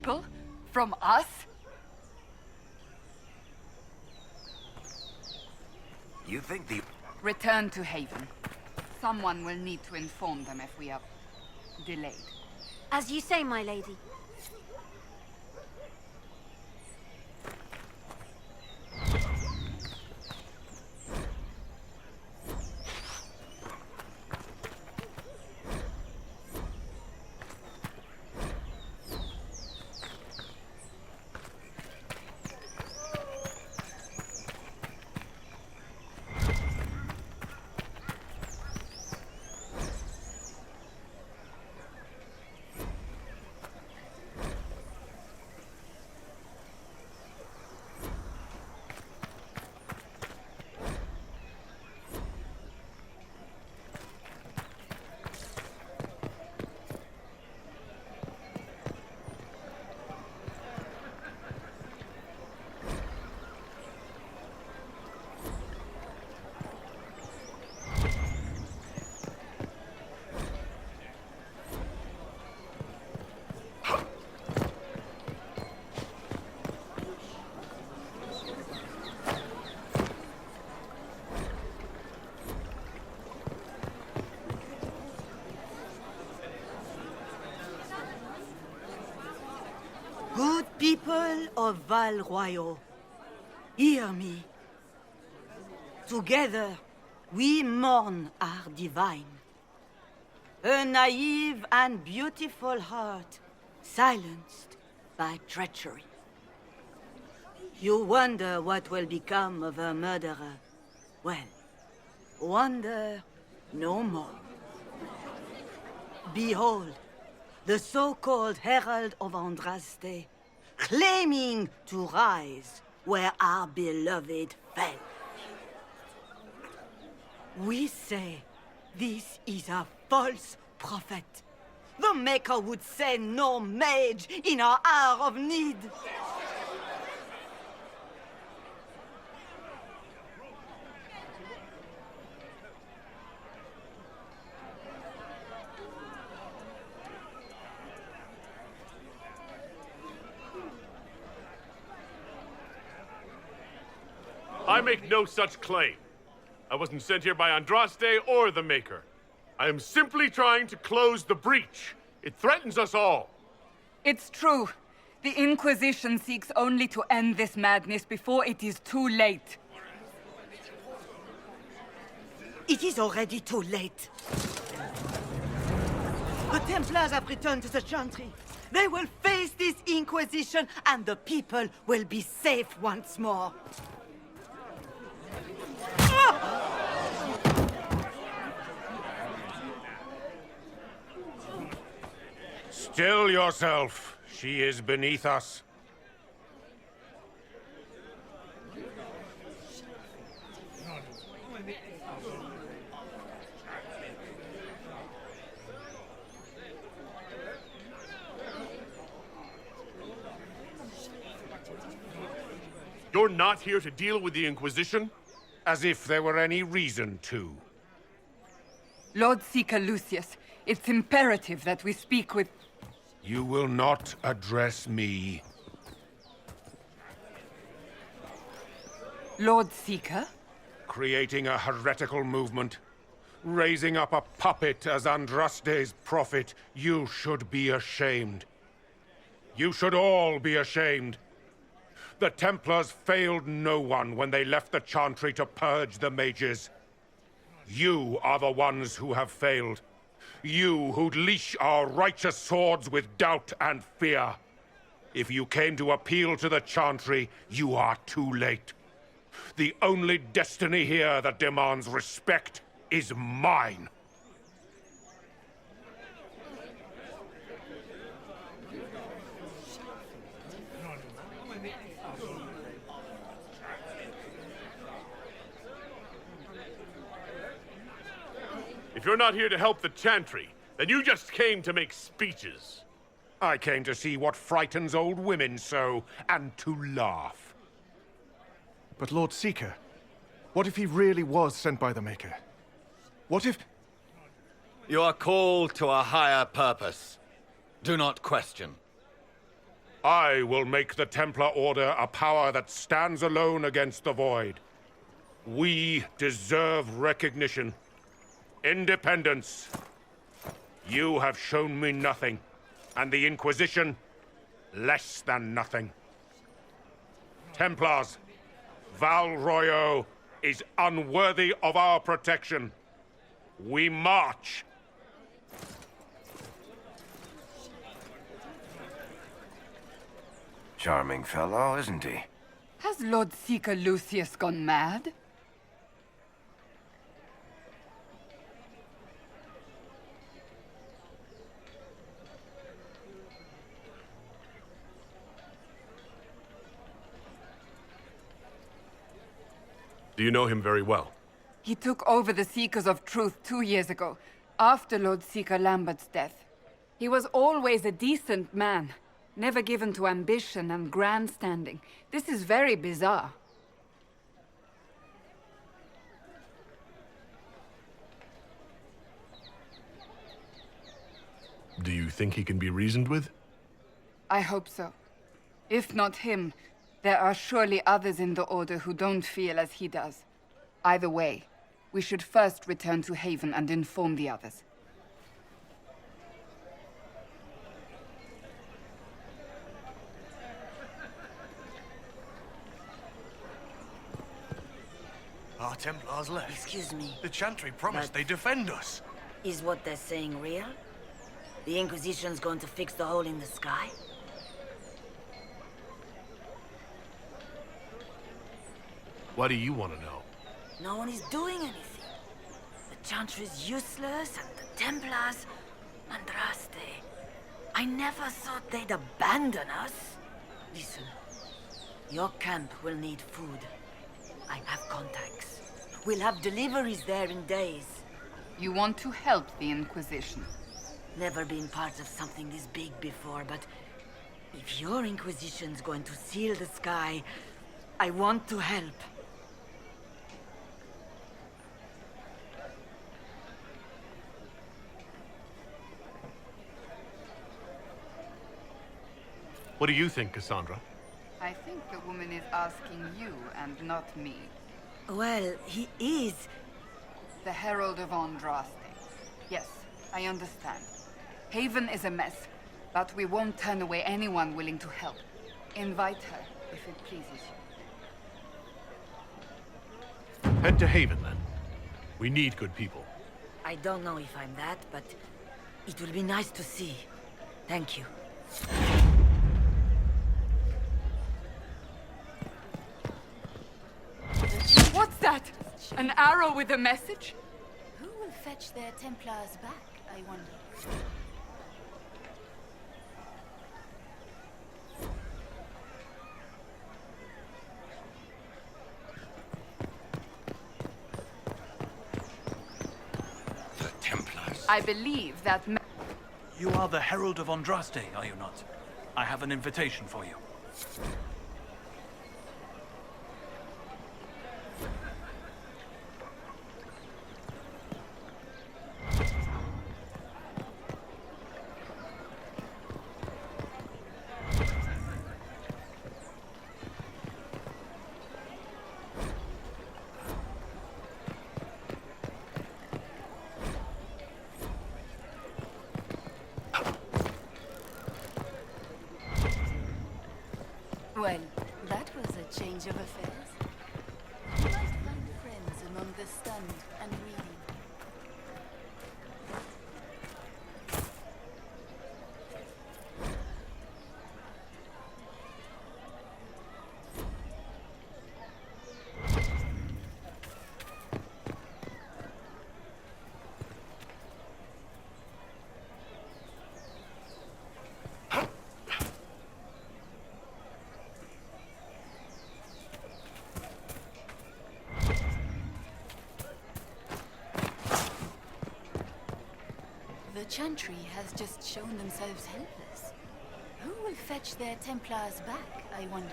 People? From us? You think the... Return to Haven. Someone will need to inform them if we are delayed. As you say, my lady. Good people of Val Royal, hear me. Together, we mourn our divine. A naive and beautiful heart, silenced by treachery. You wonder what will become of a murderer. Well, wonder no more. Behold, the so-called Herald of Andraste, claiming to rise where our beloved fell. We say this is a false prophet. The Maker would send no mage in our hour of need. I make no such claim. I wasn't sent here by Andraste or the Maker. I am simply trying to close the breach. It threatens us all. It's true. The Inquisition seeks only to end this madness before it is too late. It is already too late. The Templars have returned to the Chantry. They will face this Inquisition, and the people will be safe once more. Still yourself. She is beneath us. You're not here to deal with the Inquisition? As if there were any reason to. Lord Seeker Lucius, it's imperative that we speak with... You will not address me. Lord Seeker? Creating a heretical movement. Raising up a puppet as Andraste's prophet. You should be ashamed. You should all be ashamed. The Templars failed no one when they left the Chantry to purge the mages. You are the ones who have failed. You who'd leash our righteous swords with doubt and fear. If you came to appeal to the Chantry, you are too late. The only destiny here that demands respect is mine. If you're not here to help the Chantry, then you just came to make speeches. I came to see what frightens old women so, and to laugh. But Lord Seeker, what if he really was sent by the Maker? What if... You are called to a higher purpose. Do not question. I will make the Templar Order a power that stands alone against the Void. We deserve recognition. Independence. You have shown me nothing, and the Inquisition, less than nothing. Templars, Val Royo is unworthy of our protection. We march. Charming fellow, isn't he? Has Lord Seeker Lucius gone mad? Do you know him very well? He took over the Seekers of Truth 2 years ago, after Lord Seeker Lambert's death. He was always a decent man, never given to ambition and grandstanding. This is very bizarre. Do you think he can be reasoned with? I hope so. If not him, there are surely others in the Order who don't feel as he does. Either way, we should first return to Haven and inform the others. Our Templars left. Excuse me. The Chantry promised they'd defend us. Is what they're saying real? The Inquisition's going to fix the hole in the sky? Why do you want to know? No one is doing anything. The Chantry's useless, and the Templars... Andraste. I never thought they'd abandon us. Listen, your camp will need food. I have contacts. We'll have deliveries there in days. You want to help the Inquisition? Never been part of something this big before, but if your Inquisition's going to seal the sky, I want to help. What do you think, Cassandra? I think the woman is asking you and not me. Well, he is. The Herald of Andraste. Yes, I understand. Haven is a mess, but we won't turn away anyone willing to help. Invite her, if it pleases you. Head to Haven, then. We need good people. I don't know if I'm that, but it will be nice to see. Thank you. What's that? An arrow with a message? Who will fetch their Templars back, I wonder? The Templars. I believe that... You are the Herald of Andraste, are you not? I have an invitation for you. Well, that was a change of affairs. You might find friends among the stunned and reading. The Chantry has just shown themselves helpless. Who will fetch their Templars back, I wonder?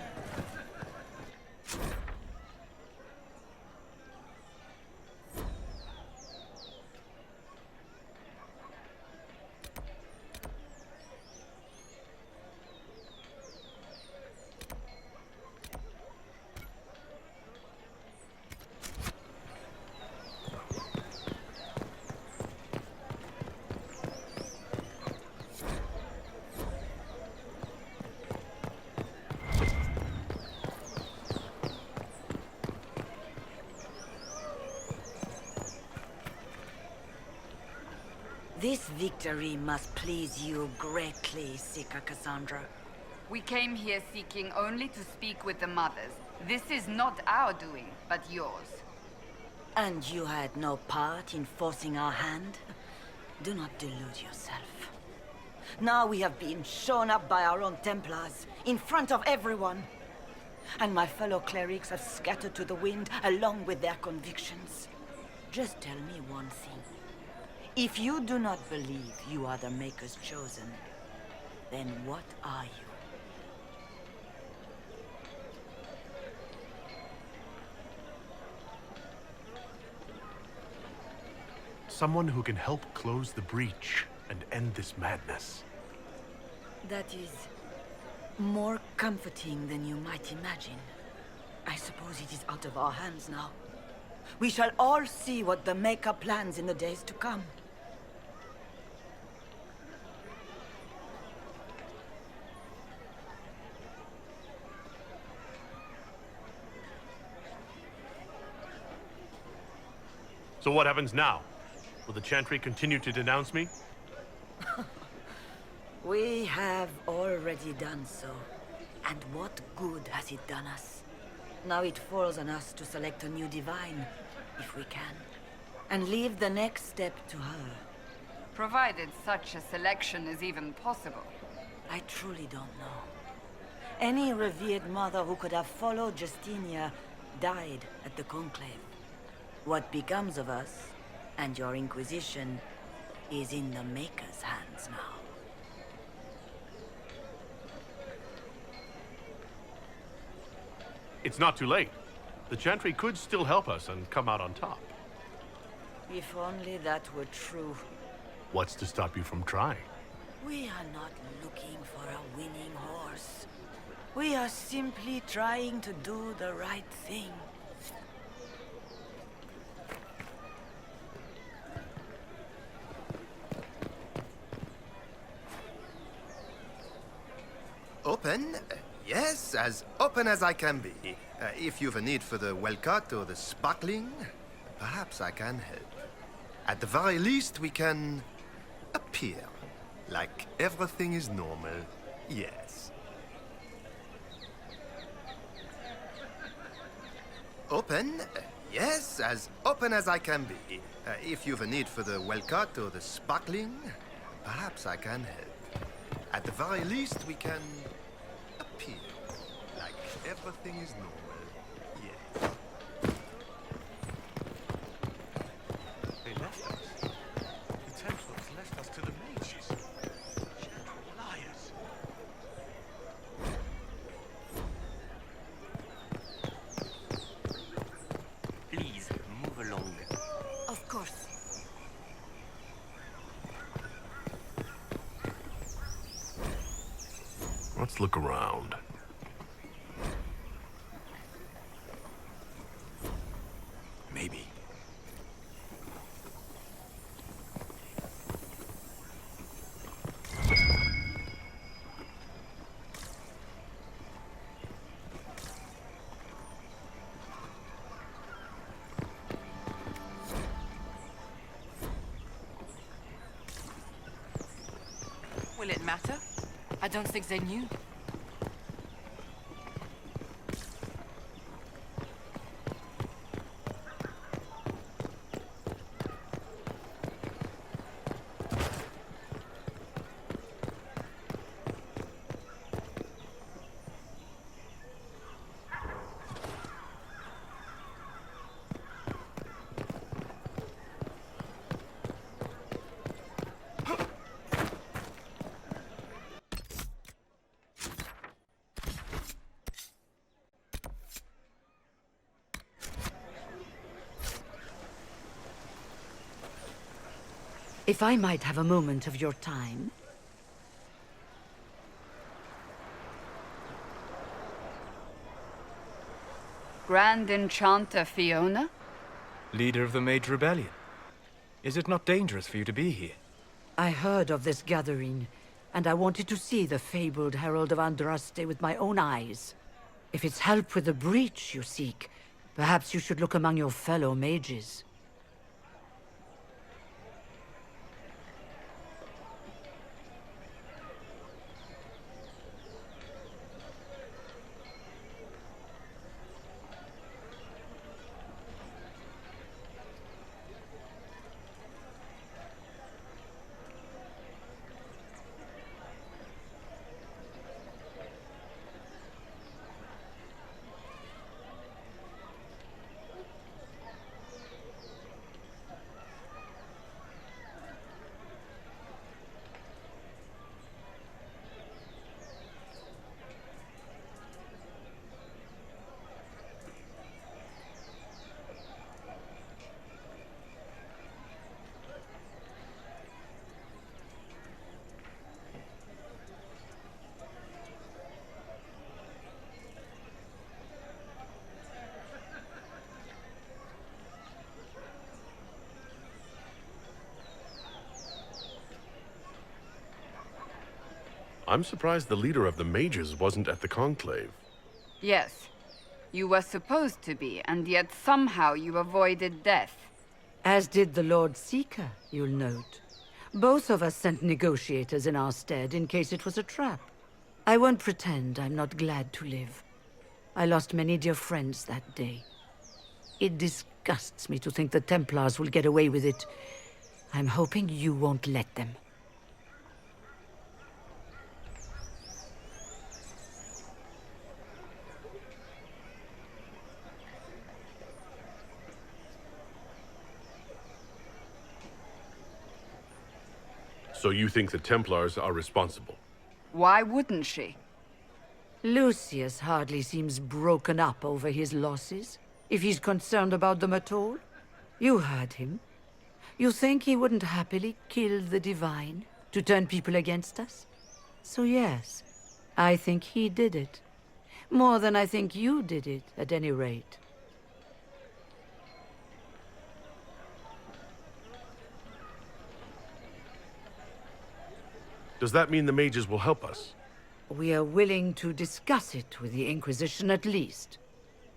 victory must please you greatly, Seeker Cassandra. We came here seeking only to speak with the mothers. This is not our doing, but yours. And you had no part in forcing our hand? Do not delude yourself. Now we have been shown up by our own Templars, in front of everyone. And my fellow clerics have scattered to the wind along with their convictions. Just tell me one thing. If you do not believe you are the Maker's chosen, then what are you? Someone who can help close the breach and end this madness. That is more comforting than you might imagine. I suppose it is out of our hands now. We shall all see what the Maker plans in the days to come. So what happens now? Will the Chantry continue to denounce me? We have already done so. And what good has it done us? Now it falls on us to select a new divine, if we can, and leave the next step to her. Provided such a selection is even possible. I truly don't know. Any revered mother who could have followed Justinia died at the Conclave. What becomes of us, and your Inquisition, is in the Maker's hands now. It's not too late. The Chantry could still help us and come out on top. If only that were true. What's to stop you from trying? We are not looking for a winning horse. We are simply trying to do the right thing. Open? Yes, as open as I can be. If you've a need for the well-cut or the sparkling, perhaps I can help. At the very least, we can appear like everything is normal. Yes. Open? Yes, as open as I can be. If you've a need for the well-cut or the sparkling, perhaps I can help. At the very least, we can appear like everything is normal. Yes. They left us. The Templars left us to the mages. Liars. Please, move along. Of course. Let's look around. Maybe. Will it matter? I don't think they knew. If I might have a moment of your time. Grand Enchanter Fiona? Leader of the Mage Rebellion. Is it not dangerous for you to be here? I heard of this gathering, and I wanted to see the fabled Herald of Andraste with my own eyes. If it's help with the breach you seek, perhaps you should look among your fellow mages. I'm surprised the leader of the mages wasn't at the conclave. Yes. You were supposed to be, and yet somehow you avoided death. As did the Lord Seeker, you'll note. Both of us sent negotiators in our stead in case it was a trap. I won't pretend I'm not glad to live. I lost many dear friends that day. It disgusts me to think the Templars will get away with it. I'm hoping you won't let them. So you think the Templars are responsible? Why wouldn't she? Lucius hardly seems broken up over his losses, if he's concerned about them at all. You heard him. You think he wouldn't happily kill the Divine to turn people against us? So yes, I think he did it. More than I think you did it, at any rate. Does that mean the mages will help us? We are willing to discuss it with the Inquisition at least.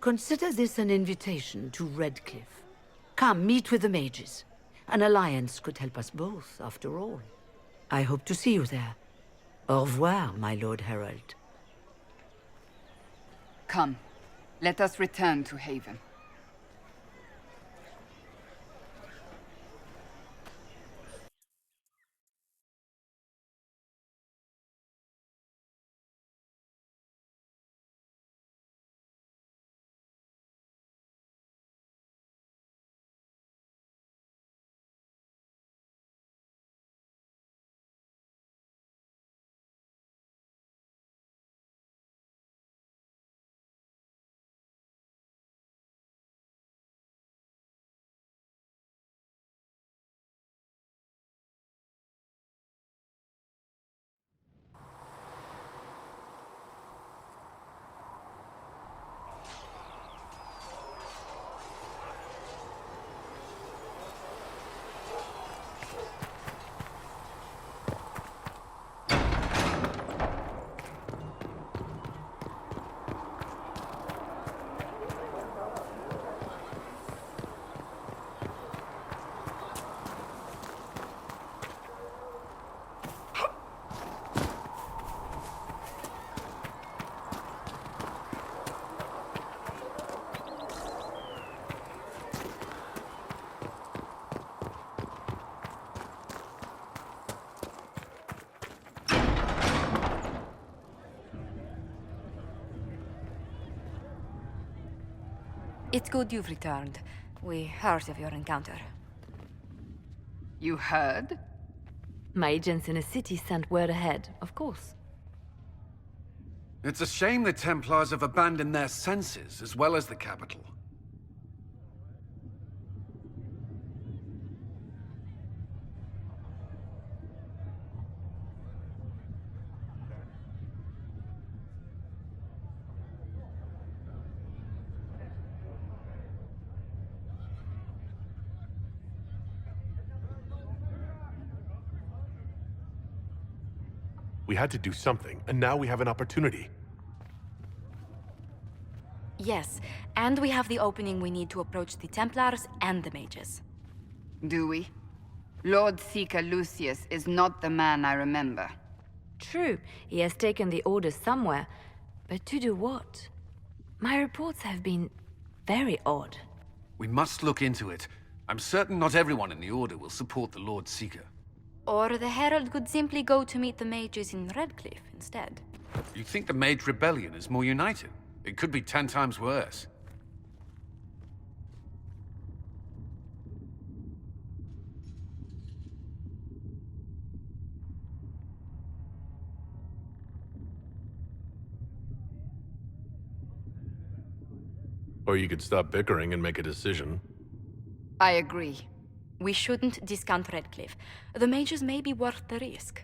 Consider this an invitation to Redcliffe. Come, meet with the mages. An alliance could help us both, after all. I hope to see you there. Au revoir, my Lord Herald. Come, let us return to Haven. It's good you've returned. We heard of your encounter. You heard? My agents in the city sent word ahead, of course. It's a shame the Templars have abandoned their senses, as well as the capital. We had to do something, and now we have an opportunity. Yes, and we have the opening we need to approach the Templars and the mages. Do we? Lord Seeker Lucius is not the man I remember. True, he has taken the orders somewhere, but to do what? My reports have been very odd. We must look into it. I'm certain not everyone in the Order will support the Lord Seeker. Or the Herald could simply go to meet the mages in Redcliffe instead. You think the Mage Rebellion is more united? It could be 10 times worse. Or you could stop bickering and make a decision. I agree. We shouldn't discount Redcliffe. The mages may be worth the risk.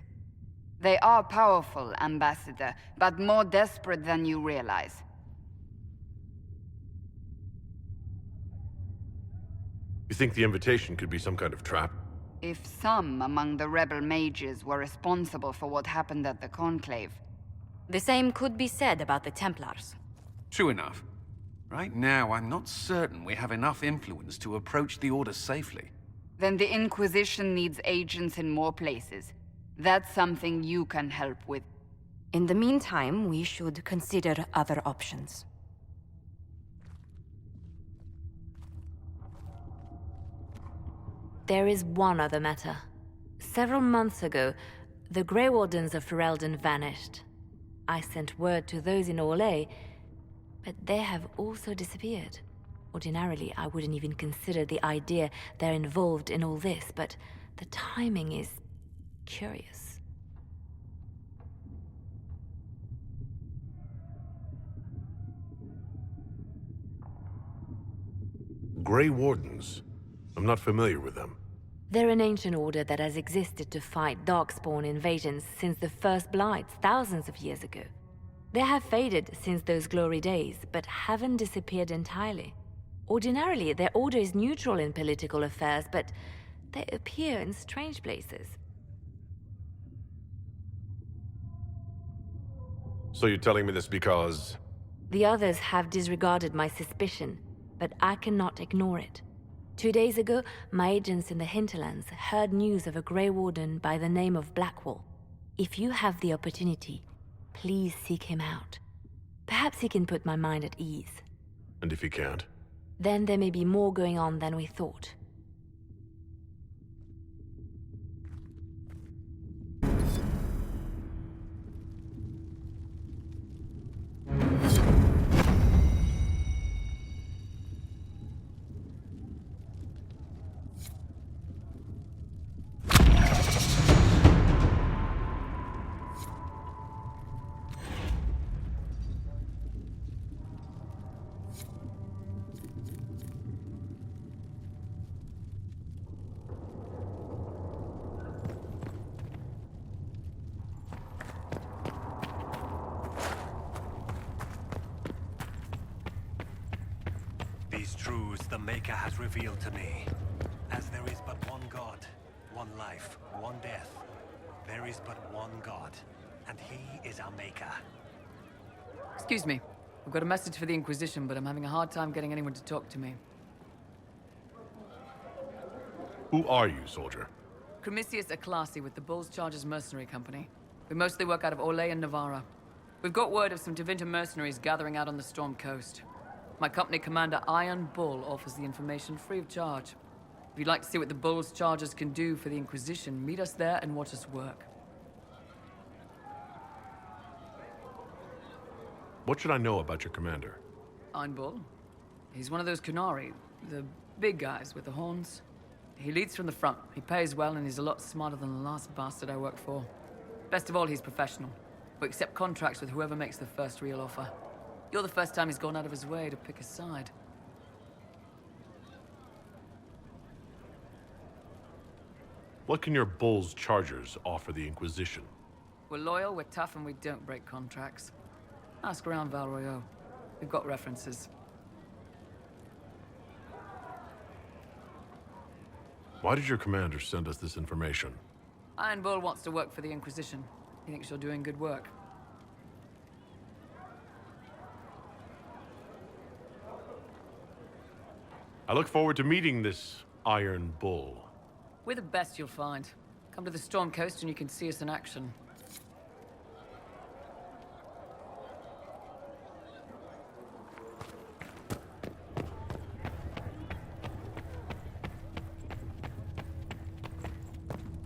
They are powerful, Ambassador, but more desperate than you realize. You think the invitation could be some kind of trap? If some among the rebel mages were responsible for what happened at the Conclave. The same could be said about the Templars. True enough. Right now, I'm not certain we have enough influence to approach the Order safely. Then the Inquisition needs agents in more places. That's something you can help with. In the meantime, we should consider other options. There is one other matter. Several months ago, the Grey Wardens of Ferelden vanished. I sent word to those in Orlais, but they have also disappeared. Ordinarily, I wouldn't even consider the idea they're involved in all this, but the timing is curious. Grey Wardens? I'm not familiar with them. They're an ancient order that has existed to fight Darkspawn invasions since the First Blights thousands of years ago. They have faded since those glory days, but haven't disappeared entirely. Ordinarily, their order is neutral in political affairs, but they appear in strange places. So you're telling me this because... The others have disregarded my suspicion, but I cannot ignore it. 2 days ago, my agents in the hinterlands heard news of a Grey Warden by the name of Blackwall. If you have the opportunity, please seek him out. Perhaps he can put my mind at ease. And if he can't? Then there may be more going on than we thought. These truths the Maker has revealed to me. As there is but one God, one life, one death, there is but one God, and He is our Maker. Excuse me. I've got a message for the Inquisition, but I'm having a hard time getting anyone to talk to me. Who are you, soldier? Cremisius Aclasi with the Bulls Chargers Mercenary Company. We mostly work out of Orlais and Navarra. We've got word of some Tevinter mercenaries gathering out on the Storm Coast. My company commander, Iron Bull, offers the information free of charge. If you'd like to see what the Bulls Chargers can do for the Inquisition, meet us there and watch us work. What should I know about your commander? Iron Bull? He's one of those Kunari, the big guys with the horns. He leads from the front, he pays well, and he's a lot smarter than the last bastard I worked for. Best of all, he's professional. We accept contracts with whoever makes the first real offer. You're the first time he's gone out of his way to pick a side. What can your Bulls Chargers offer the Inquisition? We're loyal, we're tough, and we don't break contracts. Ask around Val Royeaux. We've got references. Why did your commander send us this information? Iron Bull wants to work for the Inquisition. He thinks you're doing good work. I look forward to meeting this Iron Bull. We're the best you'll find. Come to the Storm Coast and you can see us in action.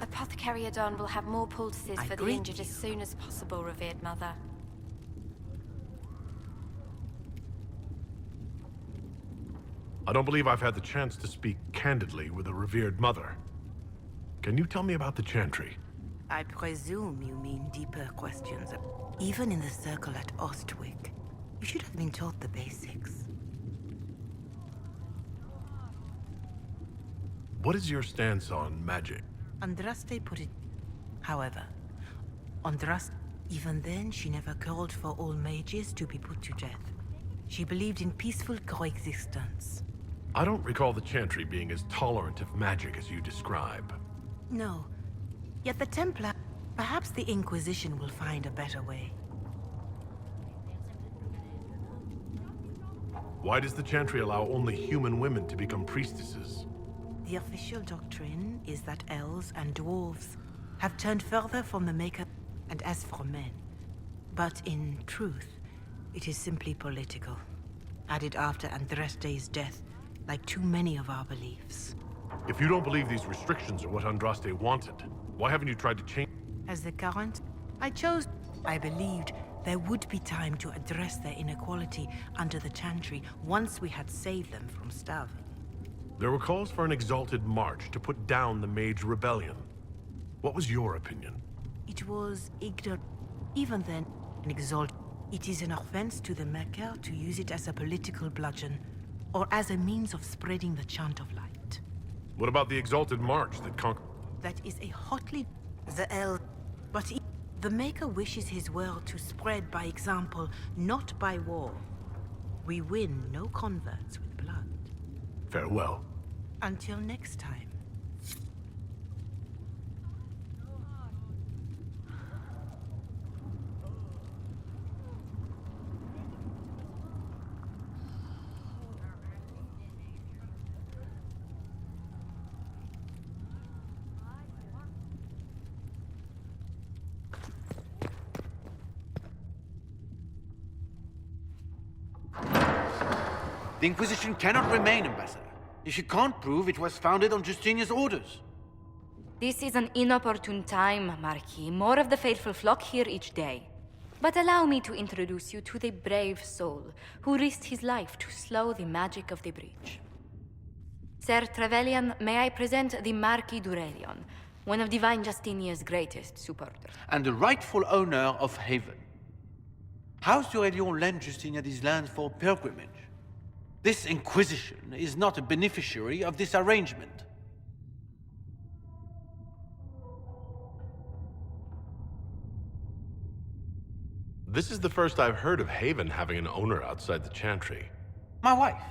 Apothecary Adon will have more poultices for the injured as soon as possible, revered mother. I don't believe I've had the chance to speak candidly with a revered mother. Can you tell me about the Chantry? I presume you mean deeper questions. Even in the circle at Ostwick, you should have been taught the basics. What is your stance on magic? Andraste put it... However, Andraste, even then, she never called for all mages to be put to death. She believed in peaceful coexistence. I don't recall the Chantry being as tolerant of magic as you describe. No. Yet the Templar... Perhaps the Inquisition will find a better way. Why does the Chantry allow only human women to become priestesses? The official doctrine is that elves and dwarves have turned further from the Maker, and as for men. But in truth, it is simply political. Added after Andraste's death, like too many of our beliefs. If you don't believe these restrictions are what Andraste wanted, why haven't you tried to change? As the current, I believed there would be time to address their inequality under the Chantry once we had saved them from starving. There were calls for an exalted march to put down the Mage Rebellion. What was your opinion? It was ignorant. Even then, an exalt. It is an offense to the Maker to use it as a political bludgeon, or as a means of spreading the chant of light. What about the exalted march that conquered? That is a hotly... But the Maker wishes his world to spread by example, not by war. We win no converts with blood. Farewell. Until next time. The Inquisition cannot remain, Ambassador, if you can't prove it was founded on Justinian's orders. This is an inopportune time, Marquis. More of the faithful flock here each day. But allow me to introduce you to the brave soul who risked his life to slow the magic of the breach. Sir Trevelyan, may I present the Marquis d'Aurelion, one of Divine Justinia's greatest supporters. And the rightful owner of Haven. House d'Aurelion lent Justinia these lands for pilgrimage. This Inquisition is not a beneficiary of this arrangement. This is the first I've heard of Haven having an owner outside the Chantry. My wife,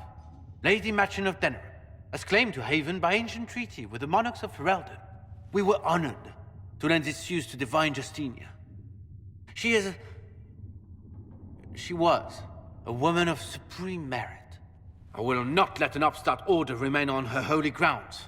Lady Machin of Denerim, has claimed to Haven by ancient treaty with the monarchs of Ferelden. We were honored to lend its use to Divine Justinia. She was a woman of supreme merit. I will not let an upstart order remain on her holy grounds.